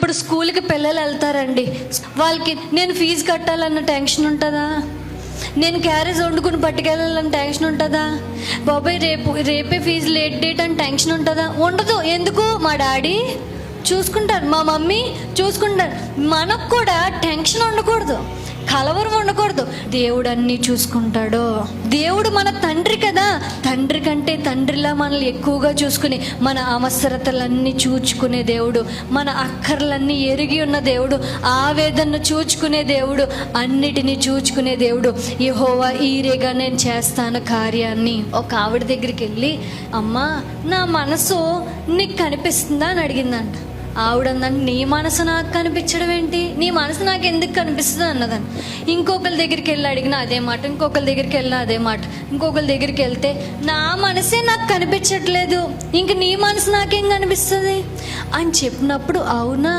ఇప్పుడు స్కూల్కి పిల్లలు వెళ్తారండి, వాళ్ళకి నేను ఫీజు కట్టాలన్న టెన్షన్ ఉంటుందా? నేను క్యారేజ్ వండుకుని పట్టుకెళ్ళాలని టెన్షన్ ఉంటుందా? బాబాయ్ రేపే ఫీజు లేట్ డేట్ అని టెన్షన్ ఉంటుందా? ఉండదు. ఎందుకు? మా డాడీ చూసుకుంటారు, మా మమ్మీ చూసుకుంటారు. మనకు కూడా టెన్షన్ ఉండకూడదు, కలవరం ఉండకూడదు. దేవుడు అన్నీ చూసుకుంటాడు. దేవుడు మన తండ్రి కదా, తండ్రి కంటే తండ్రిలా మనల్ని ఎక్కువగా చూసుకుని మన అవసరతలన్నీ చూచుకునే దేవుడు, మన అక్కర్లన్నీ ఎరిగి ఉన్న దేవుడు, ఆవేదనను చూచుకునే దేవుడు, అన్నిటినీ చూచుకునే దేవుడు. యెహోవా ఈరేగా నేను చేస్తాను కార్యాన్ని. ఒక ఆవిడ దగ్గరికి వెళ్ళి, అమ్మా నా మనసు నీకు కనిపిస్తుందా అని అడిగిందంట. ఆవిడందంటే, నీ మనసు నాకు కనిపించడం ఏంటి, నీ మనసు నాకు ఎందుకు కనిపిస్తుంది అన్నదని. ఇంకొకరి దగ్గరికి వెళ్ళి అడిగిన అదే మాట, ఇంకొకరి దగ్గరికి వెళ్ళిన అదే మాట. ఇంకొకరి దగ్గరికి వెళ్తే, నా మనసే నాకు కనిపించట్లేదు, ఇంక నీ మనసు నాకేం కనిపిస్తుంది అని చెప్పినప్పుడు, అవునా